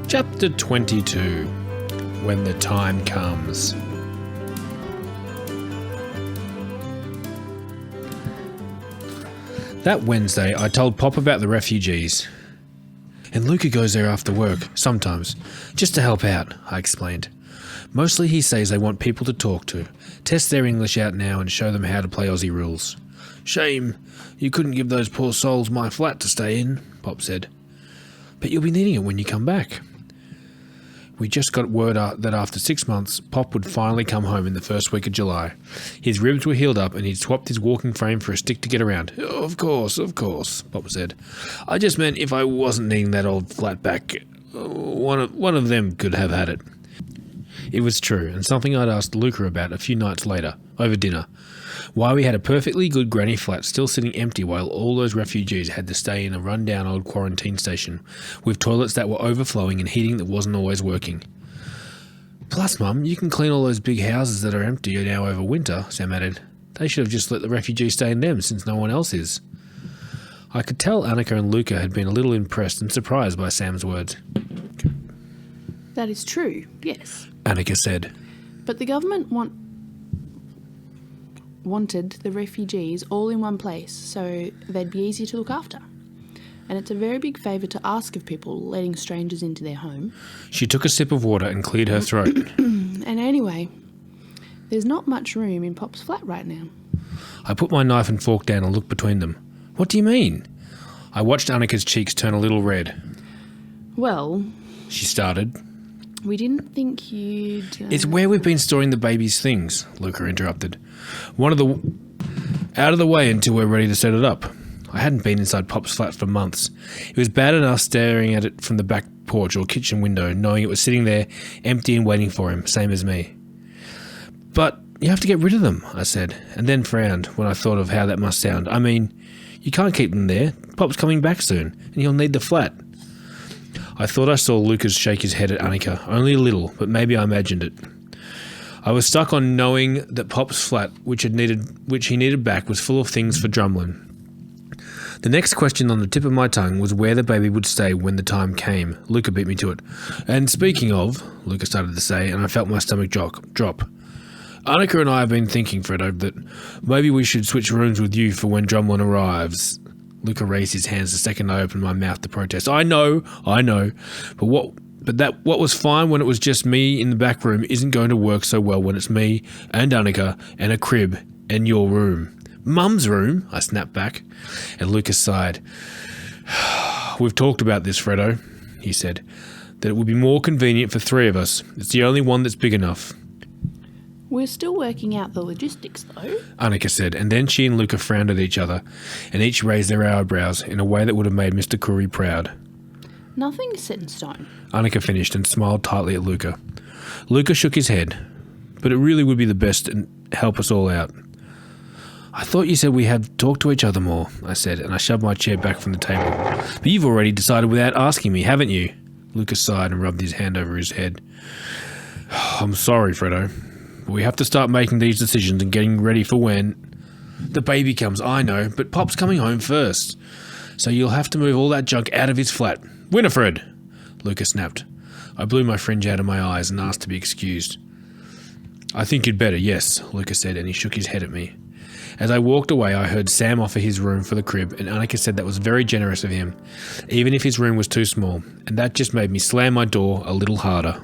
Chapter 22. When the Time Comes. That Wednesday, I told Pop about the refugees. And Luca goes there after work, sometimes, just to help out, I explained. Mostly he says they want people to talk to, test their English out now and show them how to play Aussie rules. Shame, you couldn't give those poor souls my flat to stay in, Pop said. But you'll be needing it when you come back. We just got word that after 6 months, Pop would finally come home in the first week of July. His ribs were healed up and he'd swapped his walking frame for a stick to get around. Of course, Pop said. I just meant if I wasn't needing that old flat back, one of them could have had it. It was true, and something I'd asked Luca about a few nights later, over dinner. Why we had a perfectly good granny flat still sitting empty while all those refugees had to stay in a run-down old quarantine station, with toilets that were overflowing and heating that wasn't always working. Plus, Mum, you can clean all those big houses that are empty now over winter, Sam added. They should have just let the refugees stay in them since no one else is. I could tell Annika and Luca had been a little impressed and surprised by Sam's words. That is true, yes. Annika said. But the government wanted the refugees all in one place so they'd be easy to look after. And it's a very big favour to ask of people letting strangers into their home. She took a sip of water and cleared her throat. And anyway, there's not much room in Pop's flat right now. I put my knife and fork down and looked between them. What do you mean? I watched Annika's cheeks turn a little red. Well, she started. We didn't think you'd... It's where we've been storing the baby's things, Luca interrupted. Out of the way until we're ready to set it up. I hadn't been inside Pop's flat for months. It was bad enough staring at it from the back porch or kitchen window, knowing it was sitting there, empty and waiting for him, same as me. But you have to get rid of them, I said, and then frowned when I thought of how that must sound. I mean, you can't keep them there. Pop's coming back soon, and he'll need the flat. I thought I saw Lucas shake his head at Annika, only a little, but maybe I imagined it. I was stuck on knowing that Pop's flat, which he needed back, was full of things for Drumlin. The next question on the tip of my tongue was where the baby would stay when the time came. Luca beat me to it. And speaking of, Luca started to say, and I felt my stomach drop. Annika and I have been thinking, Fredo, that maybe we should switch rooms with you for when Drumlin arrives. Luca raised his hands the second I opened my mouth to protest. I know. But what was fine when it was just me in the back room isn't going to work so well when it's me and Annika and a crib and your room. Mum's room, I snapped back, and Luca sighed. We've talked about this, Fredo, he said, that it would be more convenient for three of us. It's the only one that's big enough. We're still working out the logistics, though, Annika said, and then she and Luca frowned at each other, and each raised their eyebrows in a way that would have made Mr. Curry proud. Nothing's set in stone. Annika finished and smiled tightly at Luca. Luca shook his head, but it really would be the best and help us all out. I thought you said we had talked to each other more, I said, and I shoved my chair back from the table. But you've already decided without asking me, haven't you? Luca sighed and rubbed his hand over his head. I'm sorry, Fredo. We have to start making these decisions and getting ready for when the baby comes. I know, but Pop's coming home first. So you'll have to move all that junk out of his flat. Winifred! Luca snapped. I blew my fringe out of my eyes and asked to be excused. I think you'd better, yes, Luca said, and he shook his head at me. As I walked away, I heard Sam offer his room for the crib, and Annika said that was very generous of him, even if his room was too small, and that just made me slam my door a little harder.